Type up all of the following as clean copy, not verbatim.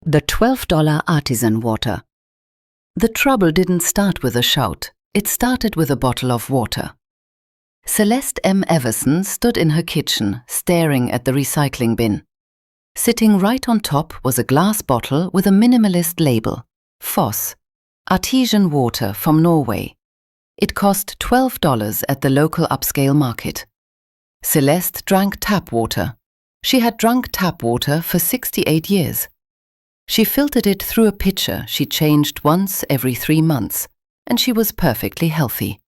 The $12 artisan water. The trouble didn't start with a shout. It started with a bottle of water. Celeste M. Everson stood in her kitchen, staring at the recycling bin. Sitting right on top was a glass bottle with a minimalist label, Foss, artesian water from Norway. It cost $12 at the local upscale market. Celeste drank tap water. She had drunk tap water for 68 years. She filtered it through a pitcher she changed once every 3 months, and she was perfectly healthy.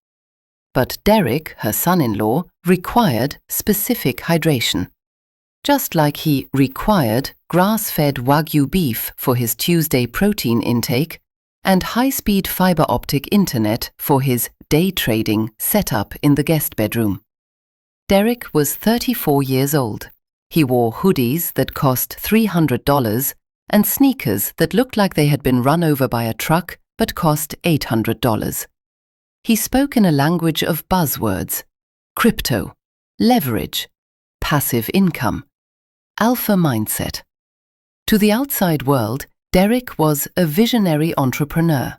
But Derek, her son-in-law, required specific hydration. Just like he required grass-fed Wagyu beef for his Tuesday protein intake and high-speed fiber optic internet for his day trading setup in the guest bedroom. Derek was 34 years old. He wore hoodies that cost $300 and sneakers that looked like they had been run over by a truck but cost $800. He spoke in a language of buzzwords: crypto, leverage, passive income, alpha mindset. To the outside world, Derek was a visionary entrepreneur.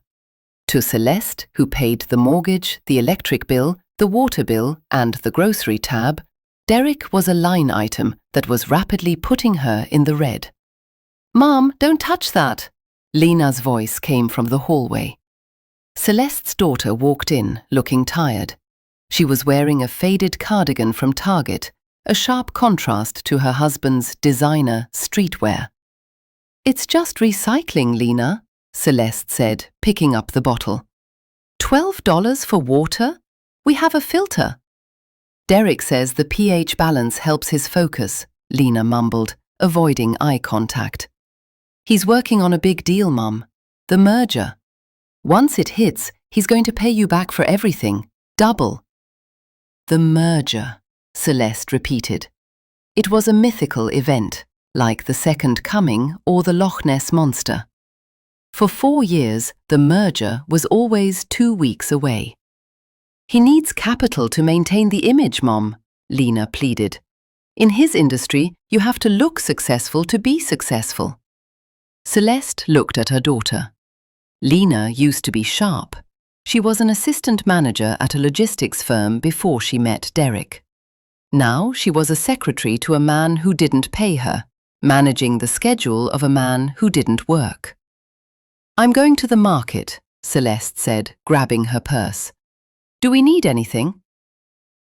To Celeste, who paid the mortgage, the electric bill, the water bill, and the grocery tab, Derek was a line item that was rapidly putting her in the red. "Mom, don't touch that!" Lena's voice came from the hallway. Celeste's daughter walked in, looking tired. She was wearing a faded cardigan from Target, a sharp contrast to her husband's designer streetwear. "It's just recycling, Lena," Celeste said, picking up the bottle. $12 for water? We have a filter." "Derek says the pH balance helps his focus," Lena mumbled, avoiding eye contact. "He's working on a big deal, Mum. The merger. Once it hits, he's going to pay you back for everything. Double." "The merger," Celeste repeated. It was a mythical event, like the Second Coming or the Loch Ness Monster. For 4 years, the merger was always 2 weeks away. "He needs capital to maintain the image, Mom," Lena pleaded. "In his industry, you have to look successful to be successful." Celeste looked at her daughter. Lena used to be sharp. She was an assistant manager at a logistics firm before she met Derek. Now she was a secretary to a man who didn't pay her, managing the schedule of a man who didn't work. "I'm going to the market," Celeste said, grabbing her purse. "Do we need anything?"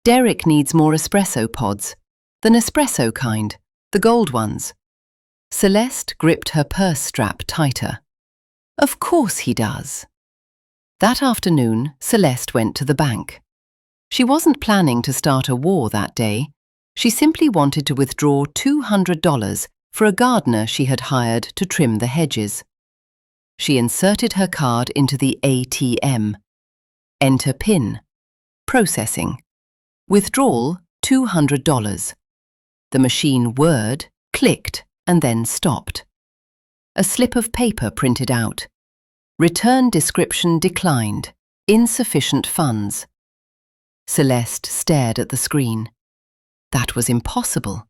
"Derek needs more espresso pods. The Nespresso kind, the gold ones." Celeste gripped her purse strap tighter. "Of course he does." That afternoon, Celeste went to the bank. She wasn't planning to start a war that day. She simply wanted to withdraw $200 for a gardener she had hired to trim the hedges. She inserted her card into the ATM. Enter PIN. Processing. Withdrawal $200. The machine whirred, clicked, and then stopped. A slip of paper printed out. Return description declined. Insufficient funds. Celeste stared at the screen. That was impossible.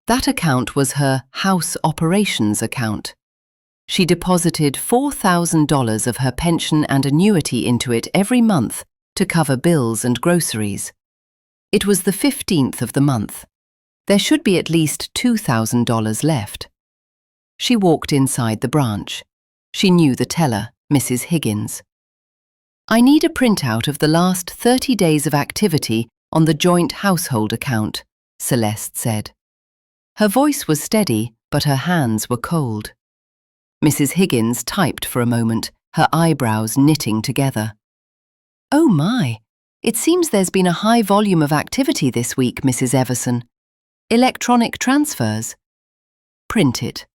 That account was her house operations account. She deposited $4,000 of her pension and annuity into it every month to cover bills and groceries. It was the 15th of the month. There should be at least $2,000 left. She walked inside the branch. She knew the teller, Mrs. Higgins. "I need a printout of the last 30 days of activity on the joint household account," Celeste said. Her voice was steady, but her hands were cold. Mrs. Higgins typed for a moment, her eyebrows knitting together. "Oh my, it seems there's been a high volume of activity this week, Mrs. Everson. Electronic transfers." "Print it."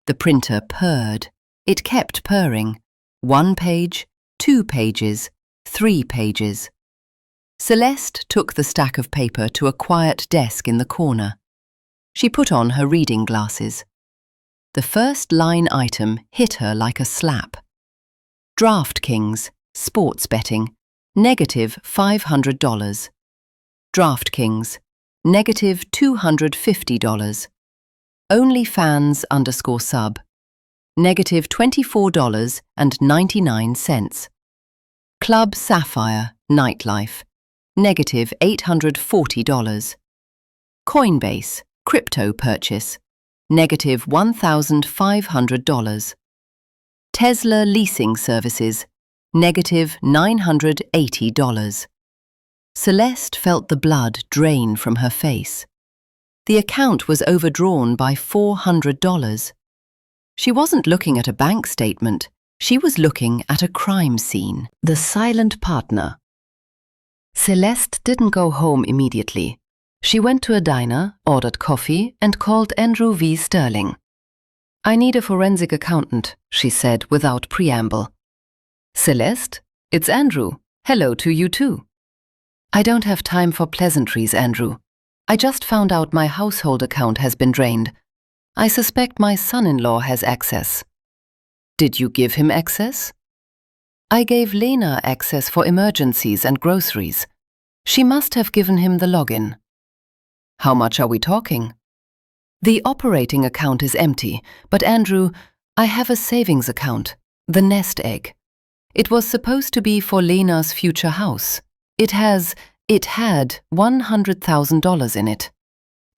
The printer purred. It kept purring. 1 page, 2 pages, 3 pages. Celeste took the stack of paper to a quiet desk in the corner. She put on her reading glasses. The first line item hit her like a slap. DraftKings, sports betting, negative $500. DraftKings, negative $250. OnlyFans_sub, negative $24.99. Club Sapphire Nightlife, negative $840. Coinbase Crypto Purchase, negative $1,500. Tesla Leasing Services, negative $980. Celeste felt the blood drain from her face. The account was overdrawn by $400. She wasn't looking at a bank statement. She was looking at a crime scene. The silent partner. Celeste didn't go home immediately. She went to a diner, ordered coffee, and called Andrew V. Sterling. "I need a forensic accountant," she said without preamble. "Celeste, it's Andrew. Hello to you too." "I don't have time for pleasantries, Andrew. I just found out my household account has been drained. I suspect my son-in-law has access." "Did you give him access?" "I gave Lena access for emergencies and groceries. She must have given him the login." "How much are we talking?" "The operating account is empty, but Andrew, I have a savings account, the nest egg. It was supposed to be for Lena's future house. It had $100,000 in it.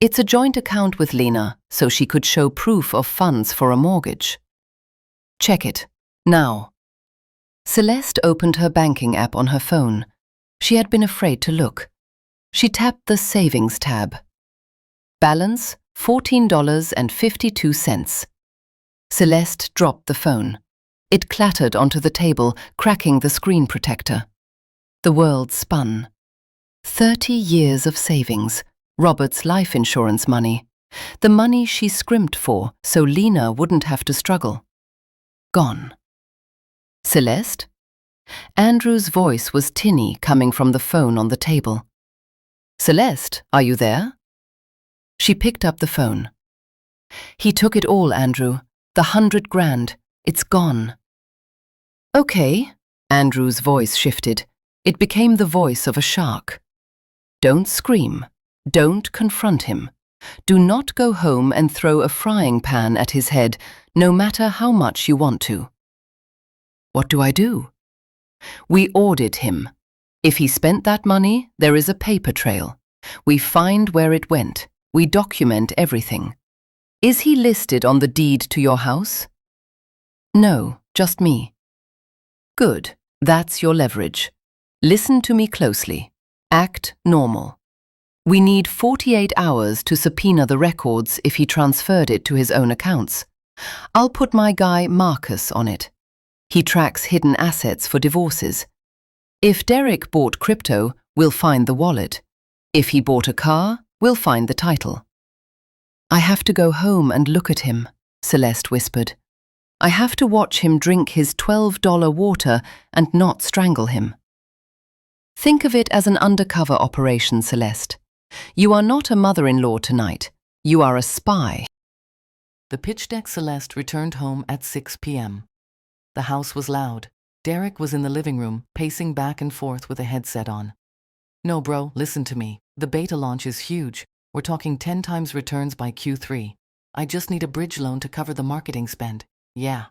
It's a joint account with Lena, so she could show proof of funds for a mortgage." "Check it, now." Celeste opened her banking app on her phone. She had been afraid to look. She tapped the Savings tab. Balance, $14.52. Celeste dropped the phone. It clattered onto the table, cracking the screen protector. The world spun. 30 years of savings, Robert's life insurance money, the money she scrimped for so Lena wouldn't have to struggle. Gone. "Celeste?" Andrew's voice was tinny coming from the phone on the table. "Celeste, are you there?" She picked up the phone. "He took it all, Andrew. The 100 grand. It's gone." "Okay." Andrew's voice shifted. It became the voice of a shark. "Don't scream. Don't confront him. Do not go home and throw a frying pan at his head, no matter how much you want to." "What do I do?" "We audit him. If he spent that money, there is a paper trail. We find where it went. We document everything. Is he listed on the deed to your house?" "No, just me." "Good. That's your leverage. Listen to me closely. Act normal. We need 48 hours to subpoena the records if he transferred it to his own accounts. I'll put my guy Marcus on it. He tracks hidden assets for divorces. If Derek bought crypto, we'll find the wallet. If he bought a car, we'll find the title." "I have to go home and look at him," Celeste whispered. "I have to watch him drink his $12 water and not strangle him." Think of it as an undercover operation, Celeste. You are not a mother-in-law tonight. You are a spy. The pitch deck Celeste returned home at 6 p.m. The house was loud. Derek was in the living room, pacing back and forth with a headset on. "No, bro, listen to me. The beta launch is huge. We're talking 10 times returns by Q3. I just need a bridge loan to cover the marketing spend. Yeah.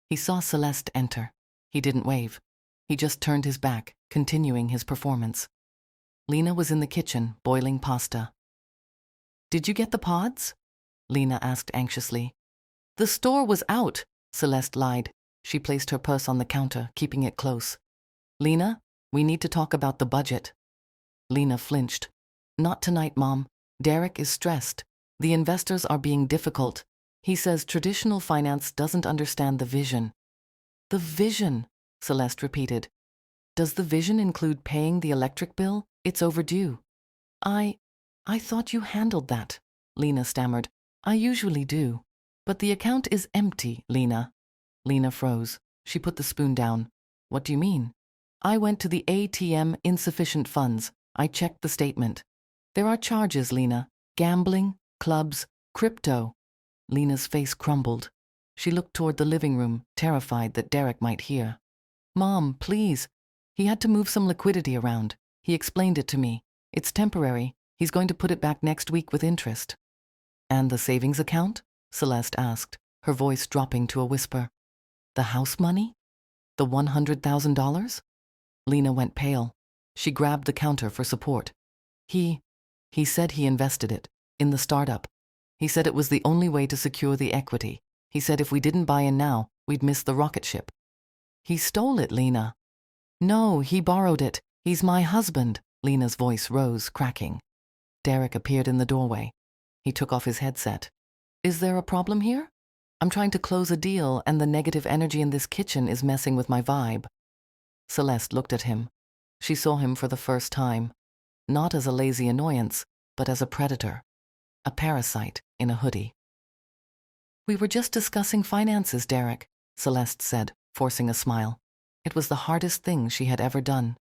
He saw Celeste enter. He didn't wave. He just turned his back, continuing his performance. Lena was in the kitchen, boiling pasta. "Did you get the pods?" Lena asked anxiously. "The store was out," Celeste lied. She placed her purse on the counter, keeping it close. "Lena, we need to talk about the budget." Lena flinched. "Not tonight, Mom. Derek is stressed. The investors are being difficult. He says traditional finance doesn't understand the vision." "The vision," Celeste repeated. "Does the vision include paying the electric bill? It's overdue." I thought you handled that," Lena stammered. "I usually do. But the account is empty, Lena." Lena froze. She put the spoon down. "What do you mean?" "I went to the ATM, insufficient funds. I checked the statement. There are charges, Lena. Gambling, clubs, crypto." Lena's face crumbled. She looked toward the living room, terrified that Derek might hear. "Mom, please." "He had to move some liquidity around. He explained it to me. It's temporary. He's going to put it back next week with interest." "And the savings account?" Celeste asked, her voice dropping to a whisper. The house money? The $100,000? Lena went pale. She grabbed the counter for support. He said he invested it, in the startup. He said it was the only way to secure the equity. He said if we didn't buy in now, we'd miss the rocket ship. He stole it, Lena. No, he borrowed it. He's my husband. Lena's voice rose, cracking. Derek appeared in the doorway. He took off his headset. Is there a problem here? I'm trying to close a deal, and the negative energy in this kitchen is messing with my vibe. Celeste looked at him. She saw him for the first time, not as a lazy annoyance, but as a predator, a parasite in a hoodie. We were just discussing finances, Derek, Celeste said, forcing a smile. It was the hardest thing she had ever done.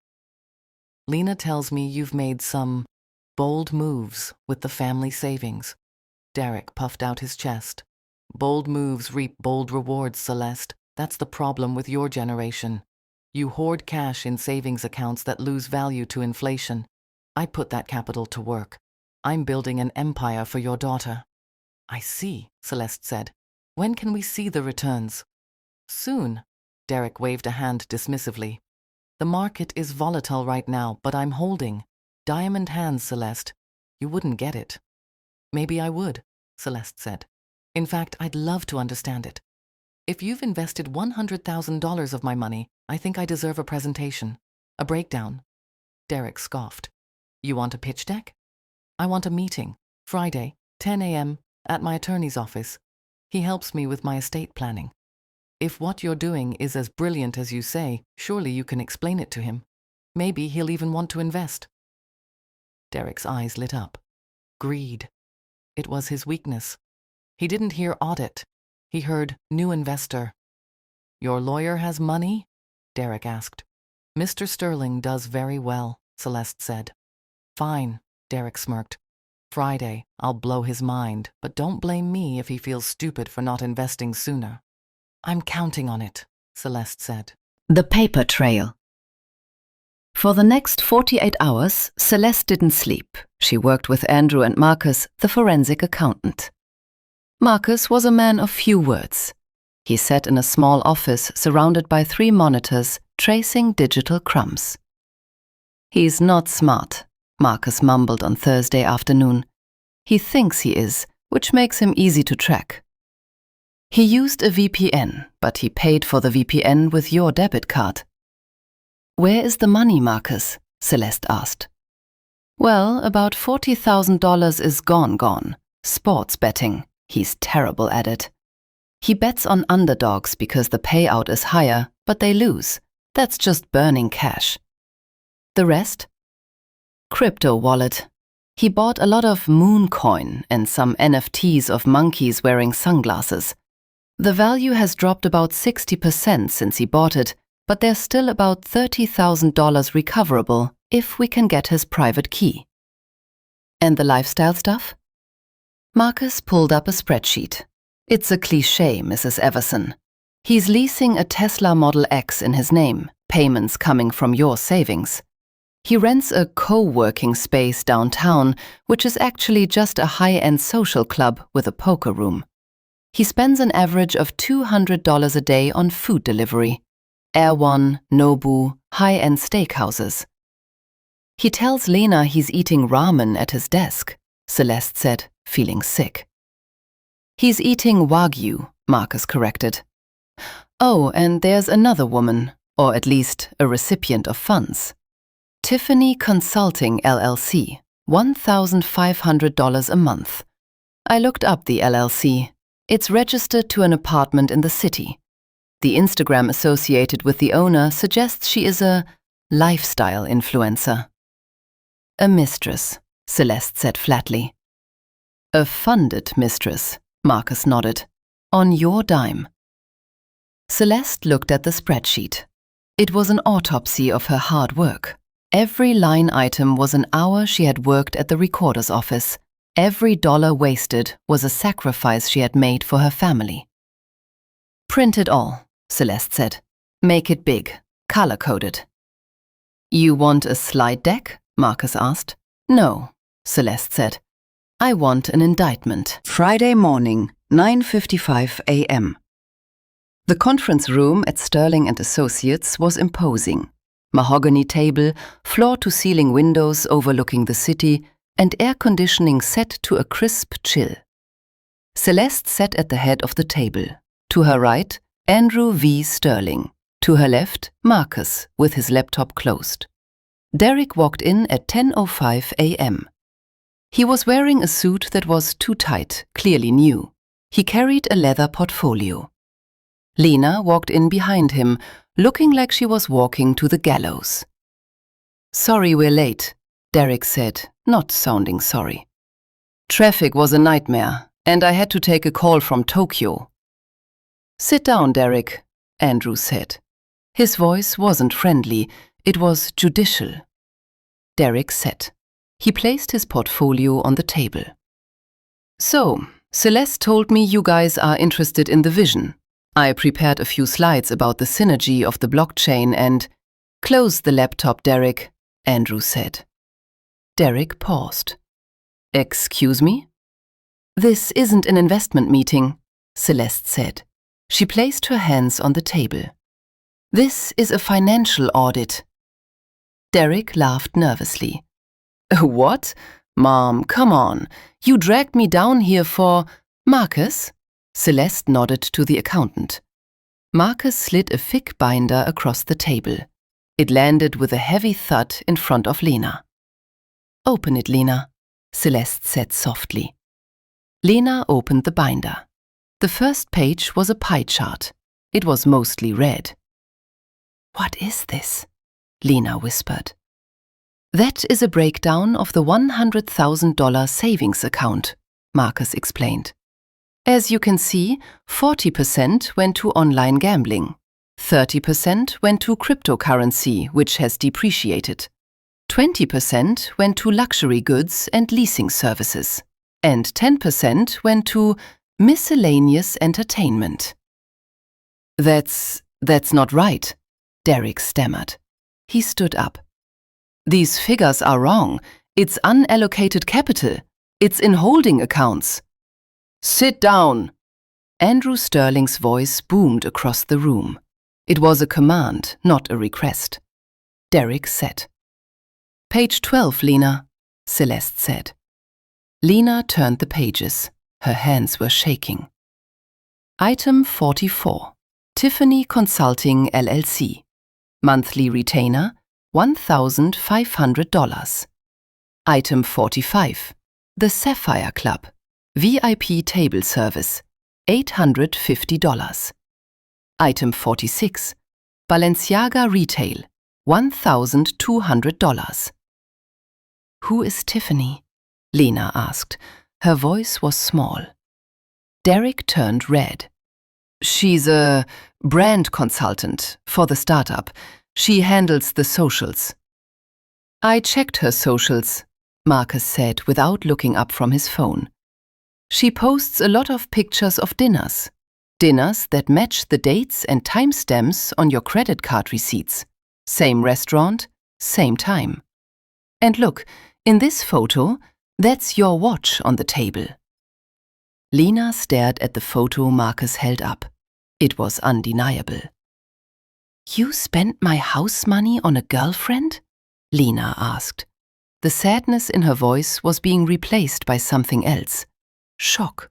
Lena tells me you've made some bold moves with the family savings. Derek puffed out his chest. Bold moves reap bold rewards, Celeste. That's the problem with your generation. You hoard cash in savings accounts that lose value to inflation. I put that capital to work. I'm building an empire for your daughter. I see, Celeste said. When can we see the returns? Soon. Derek waved a hand dismissively. The market is volatile right now, but I'm holding. Diamond hands, Celeste. You wouldn't get it. Maybe I would, Celeste said. In fact, I'd love to understand it. If you've invested $100,000 of my money, I think I deserve a presentation, a breakdown. Derek scoffed. You want a pitch deck? I want a meeting, Friday, 10 a.m., at my attorney's office. He helps me with my estate planning. If what you're doing is as brilliant as you say, surely you can explain it to him. Maybe he'll even want to invest. Derek's eyes lit up. Greed. It was his weakness. He didn't hear audit. He heard new investor. Your lawyer has money? Derek asked. Mr. Sterling does very well, Celeste said. Fine, Derek smirked. Friday, I'll blow his mind, but don't blame me if he feels stupid for not investing sooner. I'm counting on it, Celeste said. The paper trail. For the next 48 hours, Celeste didn't sleep. She worked with Andrew and Marcus, the forensic accountant. Marcus was a man of few words. He sat in a small office surrounded by 3 monitors, tracing digital crumbs. He's not smart, Marcus mumbled on Thursday afternoon. He thinks he is, which makes him easy to track. He used a VPN, but he paid for the VPN with your debit card. Where is the money, Marcus? Celeste asked. Well, about $40,000 is gone. Sports betting. He's terrible at it. He bets on underdogs because the payout is higher, but they lose. That's just burning cash. The rest? Crypto wallet. He bought a lot of moon coin and some NFTs of monkeys wearing sunglasses. The value has dropped about 60% since he bought it, but there's still about $30,000 recoverable if we can get his private key. And the lifestyle stuff? Marcus pulled up a spreadsheet. It's a cliché, Mrs. Everson. He's leasing a Tesla Model X in his name, payments coming from your savings. He rents a co-working space downtown, which is actually just a high-end social club with a poker room. He spends an average of $200 a day on food delivery. Air One, Nobu, high-end steakhouses. He tells Lena he's eating ramen at his desk, Celeste said, feeling sick. He's eating Wagyu, Marcus corrected. Oh, and there's another woman, or at least a recipient of funds. Tiffany Consulting LLC, $1,500 a month. I looked up the LLC. It's registered to an apartment in the city. The Instagram associated with the owner suggests she is a lifestyle influencer. A mistress, Celeste said flatly. A funded mistress, Marcus nodded. On your dime. Celeste looked at the spreadsheet. It was an autopsy of her hard work. Every line item was an hour she had worked at the recorder's office. Every dollar wasted was a sacrifice she had made for her family. Print it all, Celeste said. Make it big, color-coded. You want a slide deck? Marcus asked. No, Celeste said. I want an indictment. Friday morning, 9:55 a.m. The conference room at Sterling & Associates was imposing. Mahogany table, floor-to-ceiling windows overlooking the city, and air conditioning set to a crisp chill. Celeste sat at the head of the table. To her right, Andrew V. Sterling. To her left, Marcus, with his laptop closed. Derek walked in at 10:05 a.m. He was wearing a suit that was too tight, clearly new. He carried a leather portfolio. Lena walked in behind him, looking like she was walking to the gallows. "Sorry we're late," Derek said, not sounding sorry. "Traffic was a nightmare, and I had to take a call from Tokyo." "Sit down, Derek," Andrew said. His voice wasn't friendly, it was judicial. Derek sat. He placed his portfolio on the table. "So, Celeste told me you guys are interested in the vision. I prepared a few slides about the synergy of the blockchain and—" "Close the laptop, Derek," Andrew said. Derek paused. "Excuse me?" "This isn't an investment meeting," Celeste said. She placed her hands on the table. "This is a financial audit." Derek laughed nervously. "What? Mom, come on. You dragged me down here for— Marcus?" Celeste nodded to the accountant. Marcus slid a thick binder across the table. It landed with a heavy thud in front of Lena. "Open it, Lena," Celeste said softly. Lena opened the binder. The first page was a pie chart. It was mostly red. "What is this?" Lena whispered. "That is a breakdown of the $100,000 savings account," Marcus explained. "As you can see, 40% went to online gambling, 30% went to cryptocurrency, which has depreciated, 20% went to luxury goods and leasing services, and 10% went to miscellaneous entertainment." That's not right," Derek stammered. He stood up. "These figures are wrong. It's unallocated capital. It's in holding accounts." "Sit down!" Andrew Sterling's voice boomed across the room. It was a command, not a request. Derek sat. "Page 12, Lena," Celeste said. Lena turned the pages. Her hands were shaking. Item 44. Tiffany Consulting LLC. Monthly retainer, $1,500. Item 45. The Sapphire Club. VIP table service, $850. Item 46. Balenciaga Retail, $1,200. "Who is Tiffany?" Lena asked. Her voice was small. Derek turned red. "She's a brand consultant for the startup. She handles the socials." "I checked her socials," Marcus said without looking up from his phone. "She posts a lot of pictures of dinners. Dinners that match the dates and timestamps on your credit card receipts. Same restaurant, same time. And look, in this photo, that's your watch on the table." Lena stared at the photo Marcus held up. It was undeniable. "You spent my house money on a girlfriend?" Lena asked. The sadness in her voice was being replaced by something else. Shock.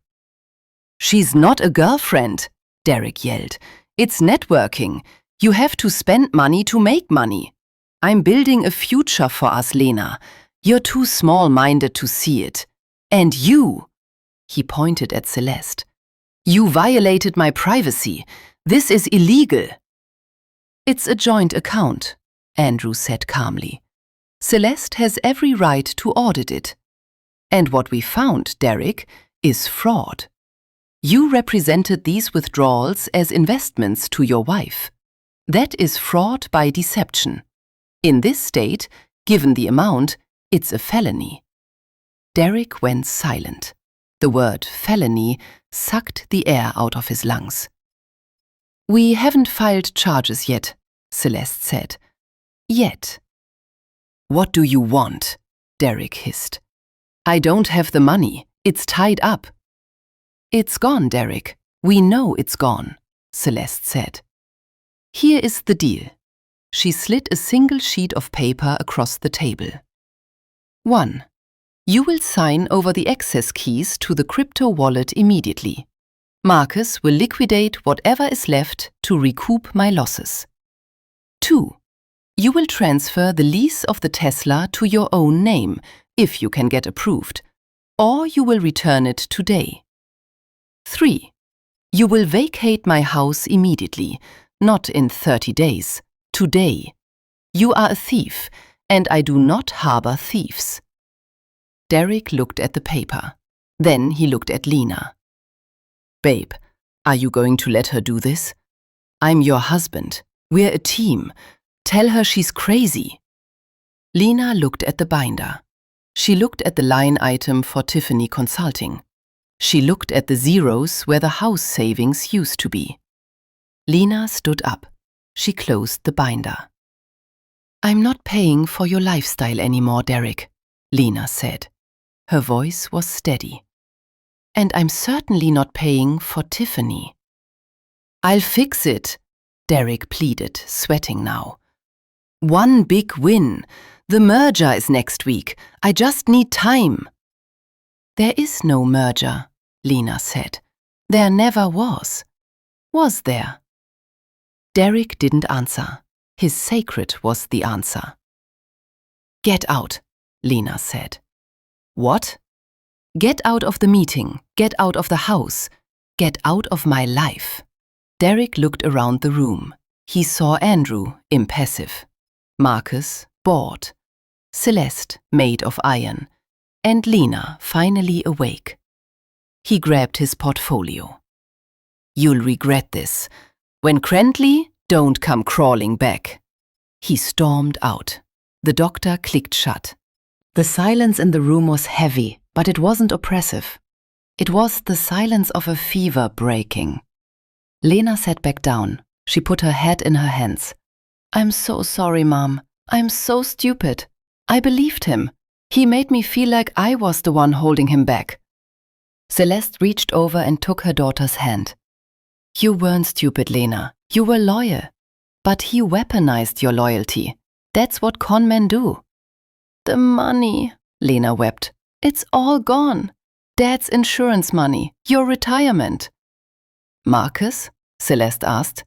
"She's not a girlfriend," Derek yelled. "It's networking. You have to spend money to make money. I'm building a future for us, Lena. You're too small-minded to see it. And you," he pointed at Celeste, "you violated my privacy. This is illegal." "It's a joint account," Andrew said calmly. "Celeste has every right to audit it. And what we found, Derek, is fraud. You represented these withdrawals as investments to your wife. That is fraud by deception. In this state, given the amount, it's a felony." Derek went silent. The word felony sucked the air out of his lungs. "We haven't filed charges yet," Celeste said. "Yet." "What do you want?" Derek hissed. "I don't have the money. It's tied up. It's gone, Derek. We know it's gone, Celeste said. Here is the deal. She slid a single sheet of paper across the table. 1. You will sign over the access keys to the crypto wallet immediately. Marcus will liquidate whatever is left to recoup my losses. 2. You will transfer the lease of the Tesla to your own name, if you can get approved, or you will return it today. 3. You will vacate my house immediately, not in 30 days, today. You are a thief, and I do not harbor thieves. Derek looked at the paper. Then he looked at Lena. Babe, are you going to let her do this? I'm your husband. We're a team. Tell her she's crazy. Lena looked at the binder. She looked at the line item for Tiffany Consulting. She looked at the zeros where the house savings used to be. Lena stood up. She closed the binder. I'm not paying for your lifestyle anymore, Derek, Lena said. Her voice was steady. And I'm certainly not paying for Tiffany. I'll fix it, Derek pleaded, sweating now. One big win. The merger is next week. I just need time. There is no merger, Lena said. There never was. Was there? Derek didn't answer. His secret was the answer. Get out, Lena said. What? Get out of the meeting. Get out of the house. Get out of my life. Derek looked around the room. He saw Andrew, impassive. Marcus, bored. Celeste, made of iron. And Lena, finally awake. He grabbed his portfolio. You'll regret this. When Crentley, don't come crawling back. He stormed out. The doctor clicked shut. The silence in the room was heavy, but it wasn't oppressive. It was the silence of a fever breaking. Lena sat back down. She put her head in her hands. I'm so sorry, Mom. I'm so stupid. I believed him. He made me feel like I was the one holding him back. Celeste reached over and took her daughter's hand. You weren't stupid, Lena. You were loyal. But he weaponized your loyalty. That's what con men do. The money, Lena wept. It's all gone. Dad's insurance money, your retirement. Marcus? Celeste asked.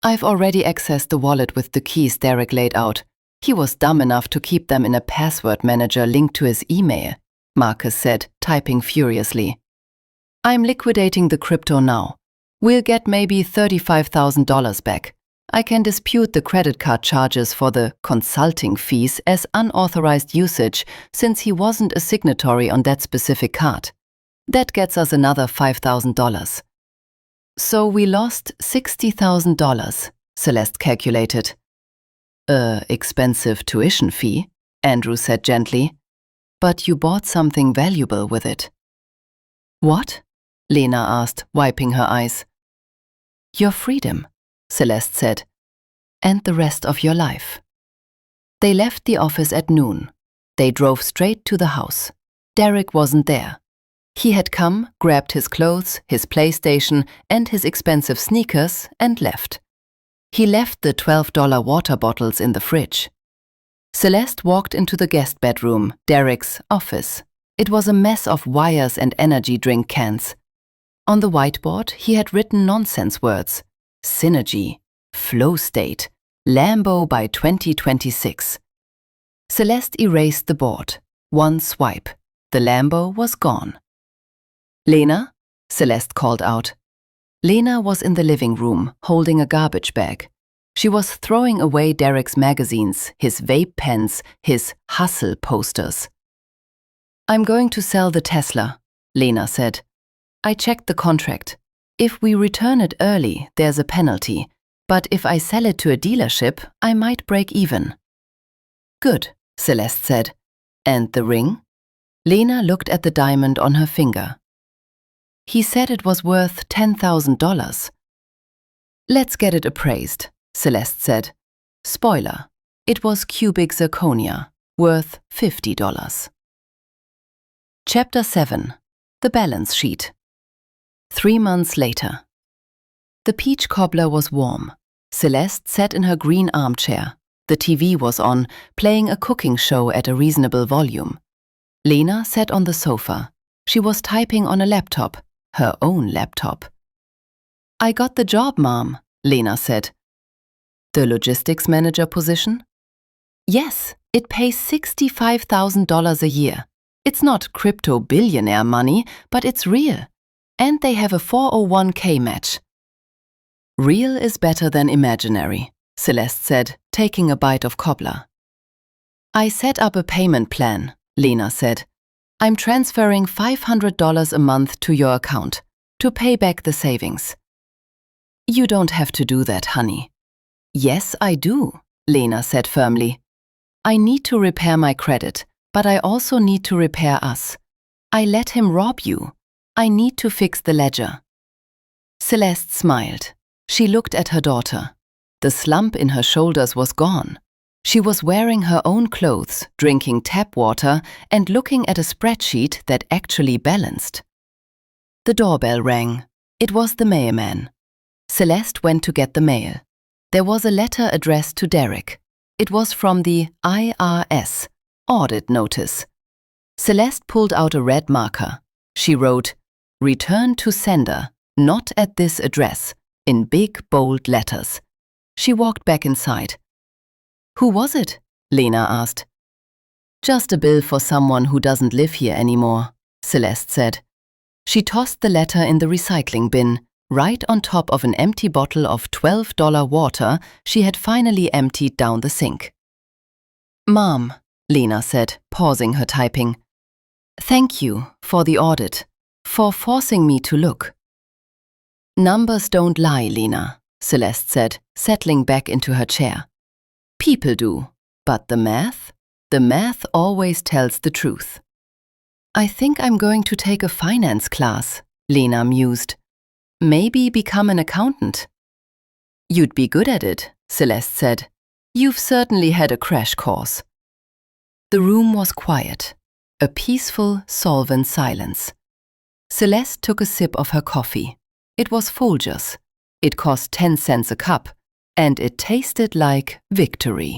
I've already accessed the wallet with the keys Derek laid out. He was dumb enough to keep them in a password manager linked to his email, Marcus said, typing furiously. I'm liquidating the crypto now. We'll get maybe $35,000 back. I can dispute the credit card charges for the consulting fees as unauthorized usage since he wasn't a signatory on that specific card. That gets us another $5,000. So we lost $60,000, Celeste calculated. Expensive tuition fee, Andrew said gently. But you bought something valuable with it. What? Lena asked, wiping her eyes. Your freedom, Celeste said, and the rest of your life. They left the office at noon. They drove straight to the house. Derek wasn't there. He had come, grabbed his clothes, his PlayStation, and his expensive sneakers and left. He left the $12 water bottles in the fridge. Celeste walked into the guest bedroom, Derek's office. It was a mess of wires and energy drink cans. On the whiteboard, he had written nonsense words. Synergy, flow state, Lambo by 2026. Celeste erased the board. One swipe. The Lambo was gone. Lena? Celeste called out. Lena was in the living room, holding a garbage bag. She was throwing away Derek's magazines, his vape pens, his hustle posters. I'm going to sell the Tesla, Lena said. I checked the contract. If we return it early, there's a penalty. But if I sell it to a dealership, I might break even. Good, Celeste said. And the ring? Lena looked at the diamond on her finger. He said it was worth $10,000. Let's get it appraised, Celeste said. Spoiler, it was cubic zirconia, worth $50. Chapter 7. The balance sheet. 3 months later. The peach cobbler was warm. Celeste sat in her green armchair. The TV was on, playing a cooking show at a reasonable volume. Lena sat on the sofa. She was typing on a laptop, her own laptop. "I got the job, Mom," Lena said. "The logistics manager position?" "Yes, it pays $65,000 a year. It's not crypto billionaire money, but it's real. And they have a 401k match." "Real is better than imaginary," Celeste said, taking a bite of cobbler. "I set up a payment plan," Lena said. "I'm transferring $500 a month to your account to pay back the savings." "You don't have to do that, honey." "Yes, I do," Lena said firmly. "I need to repair my credit, but I also need to repair us. I let him rob you. I need to fix the ledger." Celeste smiled. She looked at her daughter. The slump in her shoulders was gone. She was wearing her own clothes, drinking tap water, and looking at a spreadsheet that actually balanced. The doorbell rang. It was the mailman. Celeste went to get the mail. There was a letter addressed to Derek. It was from the IRS, audit notice. Celeste pulled out a red marker. She wrote, "Return to sender, not at this address," in big, bold letters. She walked back inside. "Who was it?" Lena asked. "Just a bill for someone who doesn't live here anymore," Celeste said. She tossed the letter in the recycling bin, right on top of an empty bottle of $12 water she had finally emptied down the sink. "Mom," Lena said, pausing her typing, "thank you for the audit, for forcing me to look." "Numbers don't lie, Lena," Celeste said, settling back into her chair. "People do, but the math always tells the truth." "I think I'm going to take a finance class," Lena mused. "Maybe become an accountant." "You'd be good at it," Celeste said. "You've certainly had a crash course." The room was quiet, a peaceful, solvent silence. Celeste took a sip of her coffee. It was Folgers. It cost 10 cents a cup, and it tasted like victory.